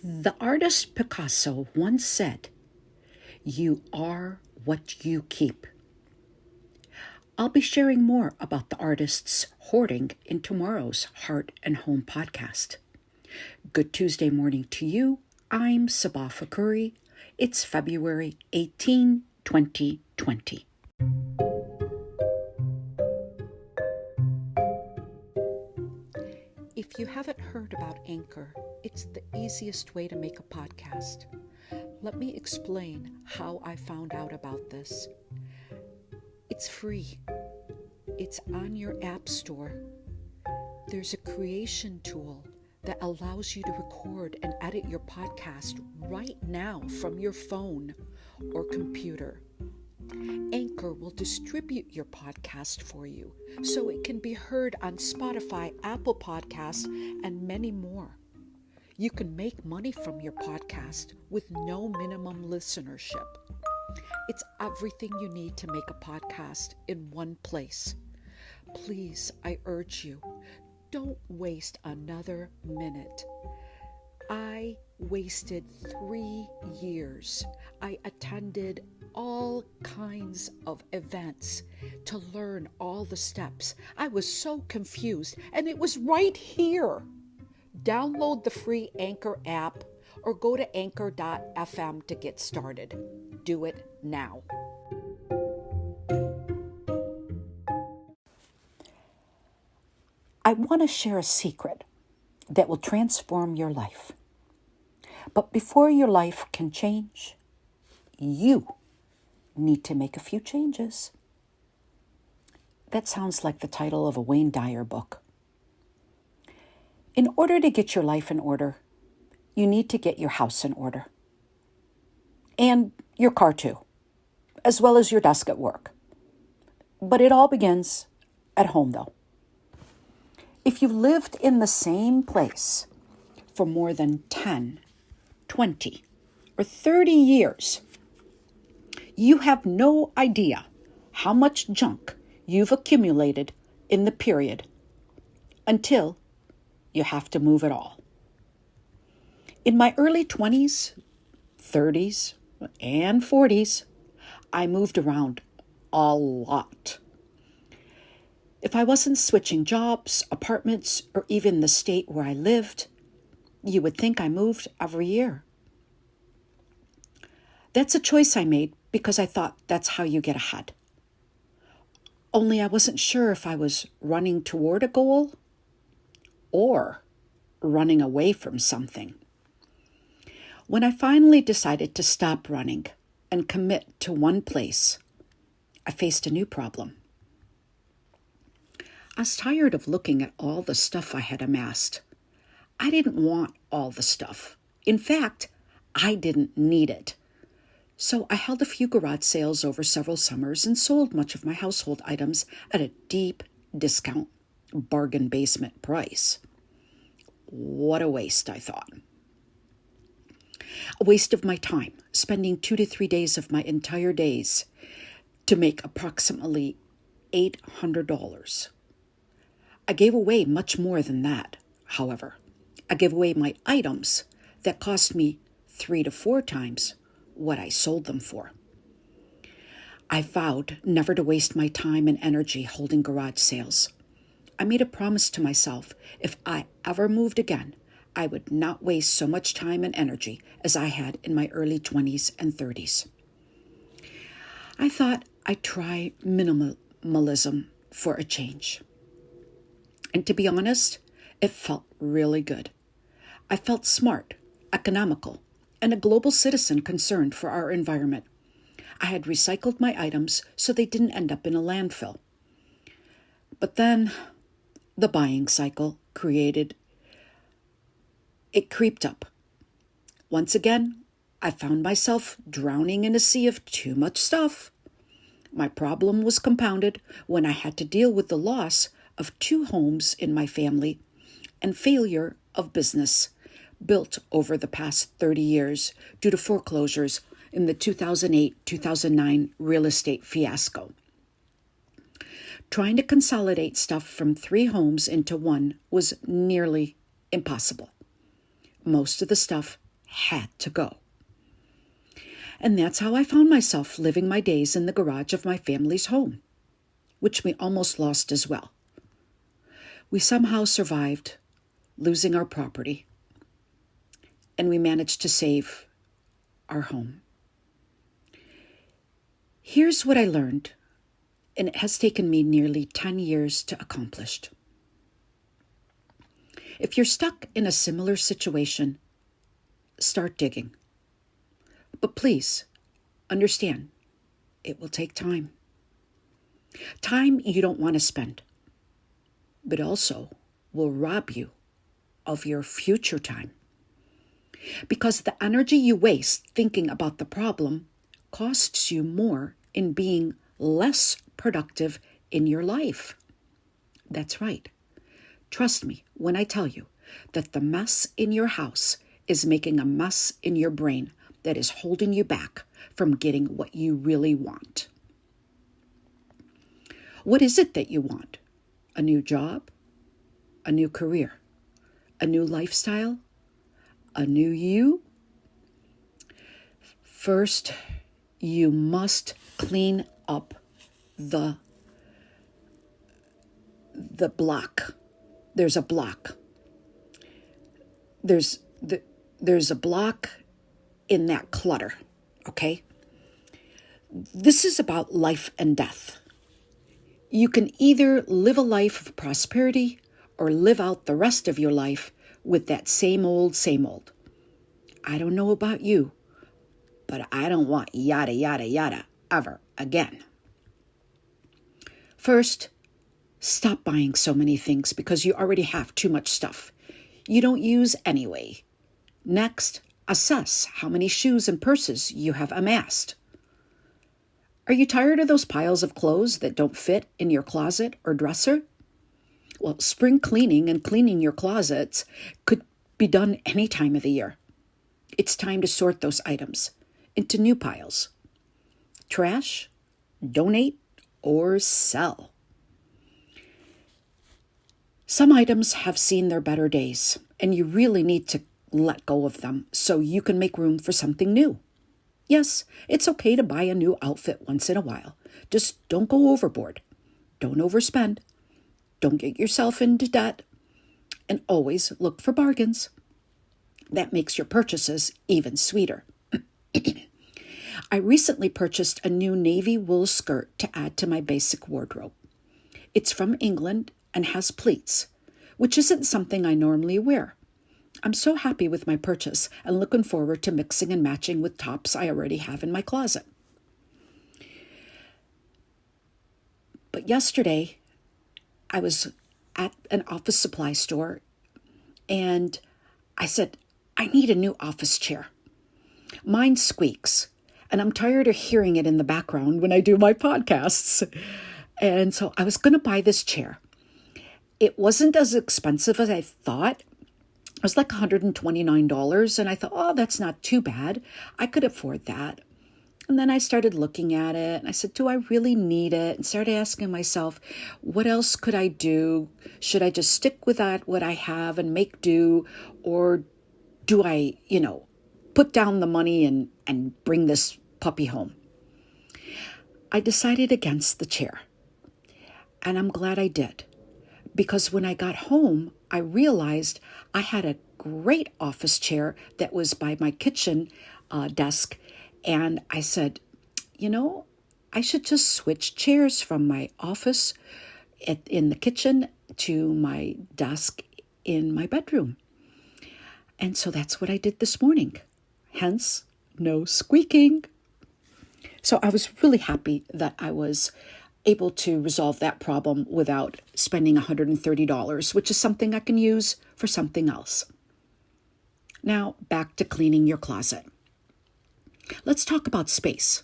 The artist Picasso once said, "You are what you keep." I'll be sharing more about the artist's hoarding in tomorrow's Heart and Home podcast. Good Tuesday morning to you. I'm SABAH FAKHOURY. It's February 18, 2020. If you haven't heard about Anchor, it's the easiest way to make a podcast. Let me explain how I found out about this. It's free. It's on your app store. There's a creation tool that allows you to record and edit your podcast right now from your phone or computer. Anchor will distribute your podcast for you so it can be heard on Spotify, Apple Podcasts, and many more. You can make money from your podcast with no minimum listenership. It's everything you need to make a podcast in one place. Please, I urge you, don't waste another minute. I wasted 3 years. I attended all kinds of events to learn all the steps. I was so confused, and it was right here. Download the free Anchor app or go to anchor.fm to get started. Do it now. I want to share a secret that will transform your life. But before your life can change, you need to make a few changes. That sounds like the title of a Wayne Dyer book. In order to get your life in order, you need to get your house in order. And your car too, as well as your desk at work. But it all begins at home though. If you've lived in the same place for more than 10, 20, or 30 years, you have no idea how much junk you've accumulated in the period until you have to move it all. In my early 20s, 30s, and 40s, I moved around a lot. If I wasn't switching jobs, apartments, or even the state where I lived, you would think I moved every year. That's a choice I made because I thought that's how you get ahead. Only I wasn't sure if I was running toward a goal or running away from something. When I finally decided to stop running and commit to one place, I faced a new problem. I was tired of looking at all the stuff I had amassed. I didn't want all the stuff. In fact, I didn't need it. So I held a few garage sales over several summers and sold much of my household items at a deep discount, bargain basement price. What a waste, I thought. A waste of my time, spending 2 to 3 days of my entire days to make approximately $800. I gave away much more than that, however. I gave away my items that cost me 3 to 4 times what I sold them for. I vowed never to waste my time and energy holding garage sales. I made a promise to myself if I ever moved again, I would not waste so much time and energy as I had in my early 20s and 30s. I thought I'd try minimalism for a change. And to be honest, it felt really good. I felt smart, economical, and a global citizen concerned for our environment. I had recycled my items so they didn't end up in a landfill. But then the buying cycle creeped up. Once again, I found myself drowning in a sea of too much stuff. My problem was compounded when I had to deal with the loss of 2 homes in my family and failure of business built over the past 30 years due to foreclosures in the 2008-2009 real estate fiasco. Trying to consolidate stuff from 3 homes into one was nearly impossible. Most of the stuff had to go. And that's how I found myself living my days in the garage of my family's home, which we almost lost as well. We somehow survived losing our property, and we managed to save our home. Here's what I learned, and it has taken me nearly 10 years to accomplish. If you're stuck in a similar situation, start digging. But please, understand, it will take time. Time you don't want to spend, but also will rob you of your future time. Because the energy you waste thinking about the problem costs you more in being less productive in your life. That's right. Trust me when I tell you that the mess in your house is making a mess in your brain that is holding you back from getting what you really want. What is it that you want? A new job? A new career? A new lifestyle? A new you? First, you must clean up the block. There's a block. There's a block in that clutter, okay? This is about life and death. You can either live a life of prosperity or live out the rest of your life with that same old, same old. I don't know about you, but I don't want yada, yada, yada ever again. First, stop buying so many things because you already have too much stuff you don't use anyway. Next, assess how many shoes and purses you have amassed. Are you tired of those piles of clothes that don't fit in your closet or dresser? Well, spring cleaning and cleaning your closets could be done any time of the year. It's time to sort those items into new piles. Trash, donate, or sell. Some items have seen their better days, and you really need to let go of them so you can make room for something new. Yes, it's okay to buy a new outfit once in a while. Just don't go overboard. Don't overspend. Don't get yourself into debt. And always look for bargains. That makes your purchases even sweeter. I recently purchased a new navy wool skirt to add to my basic wardrobe. It's from England and has pleats, which isn't something I normally wear. I'm so happy with my purchase and looking forward to mixing and matching with tops I already have in my closet. But yesterday, I was at an office supply store and I said, I need a new office chair. Mine squeaks, and I'm tired of hearing it in the background when I do my podcasts. And so I was going to buy this chair. It wasn't as expensive as I thought. It was like $129, and I thought, oh, that's not too bad. I could afford that. And then I started looking at it, and I said, do I really need it? And started asking myself, what else could I do? Should I just stick with what I have and make do? Or do I, put down the money and bring this puppy home? I decided against the chair, and I'm glad I did. Because when I got home, I realized I had a great office chair that was by my kitchen desk. And I said, I should just switch chairs from my office in the kitchen to my desk in my bedroom. And so that's what I did this morning. Hence, no squeaking. So I was really happy that I was able to resolve that problem without spending $130, which is something I can use for something else. Now, back to cleaning your closet. Let's talk about space.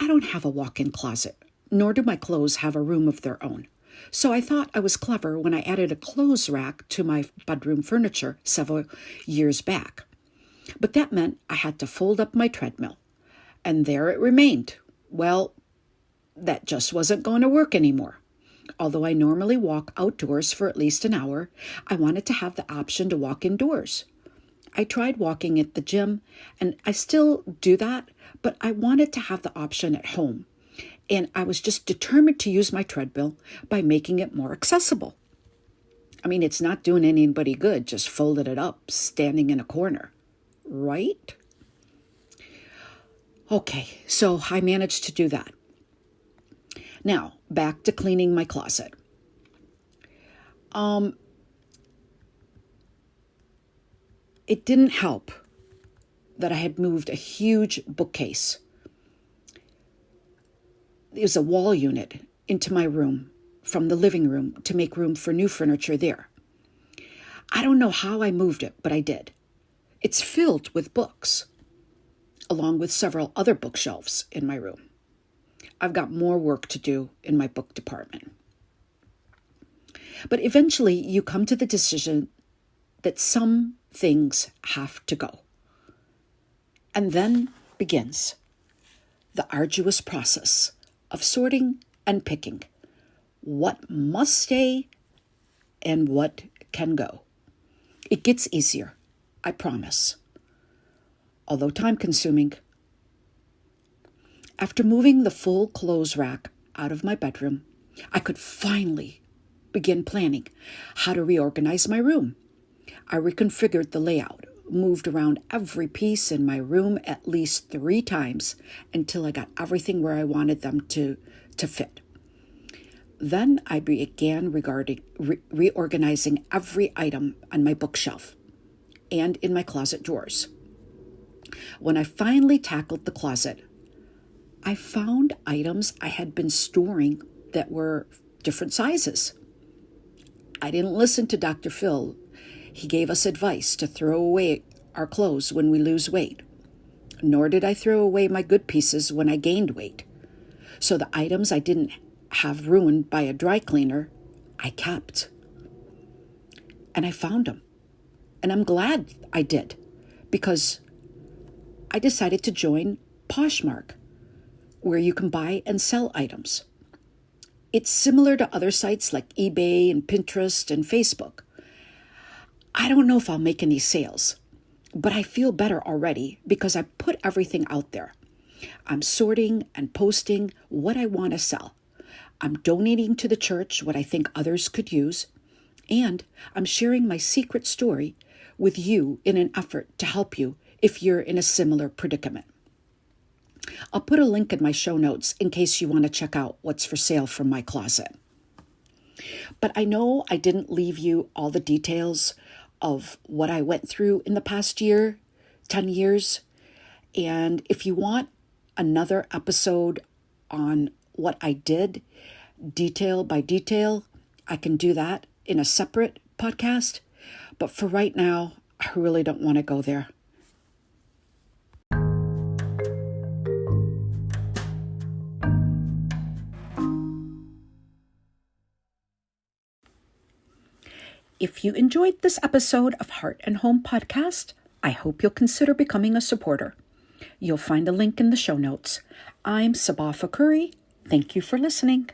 I don't have a walk-in closet, nor do my clothes have a room of their own. So I thought I was clever when I added a clothes rack to my bedroom furniture several years back. But that meant I had to fold up my treadmill, and there it remained. Well, that just wasn't going to work anymore. Although I normally walk outdoors for at least an hour, I wanted to have the option to walk indoors. I tried walking at the gym, and I still do that, but I wanted to have the option at home. And I was just determined to use my treadmill by making it more accessible. I mean, it's not doing anybody good, just folding it up, standing in a corner, right? Okay, so I managed to do that. Now, back to cleaning my closet. It didn't help that I had moved a huge bookcase. It was a wall unit into my room from the living room to make room for new furniture there. I don't know how I moved it, but I did. It's filled with books, along with several other bookshelves in my room. I've got more work to do in my book department. But eventually you come to the decision that some things have to go. And then begins the arduous process of sorting and picking what must stay and what can go. It gets easier, I promise, although time-consuming. After moving the full clothes rack out of my bedroom, I could finally begin planning how to reorganize my room. I reconfigured the layout, moved around every piece in my room at least 3 times until I got everything where I wanted them to fit. Then I began reorganizing every item on my bookshelf and in my closet drawers. When I finally tackled the closet, I found items I had been storing that were different sizes. I didn't listen to Dr. Phil. He gave us advice to throw away our clothes when we lose weight. Nor did I throw away my good pieces when I gained weight. So the items I didn't have ruined by a dry cleaner, I kept. And I found them. And I'm glad I did, because I decided to join Poshmark, where you can buy and sell items. It's similar to other sites like eBay and Pinterest and Facebook. I don't know if I'll make any sales, but I feel better already because I put everything out there. I'm sorting and posting what I want to sell. I'm donating to the church what I think others could use, and I'm sharing my secret story with you in an effort to help you if you're in a similar predicament. I'll put a link in my show notes in case you want to check out what's for sale from my closet. But I know I didn't leave you all the details of what I went through in the past year, 10 years. And if you want another episode on what I did, detail by detail, I can do that in a separate podcast. But for right now, I really don't want to go there. If you enjoyed this episode of Heart and Home Podcast, I hope you'll consider becoming a supporter. You'll find a link in the show notes. I'm SABAH FAKHOURY. Thank you for listening.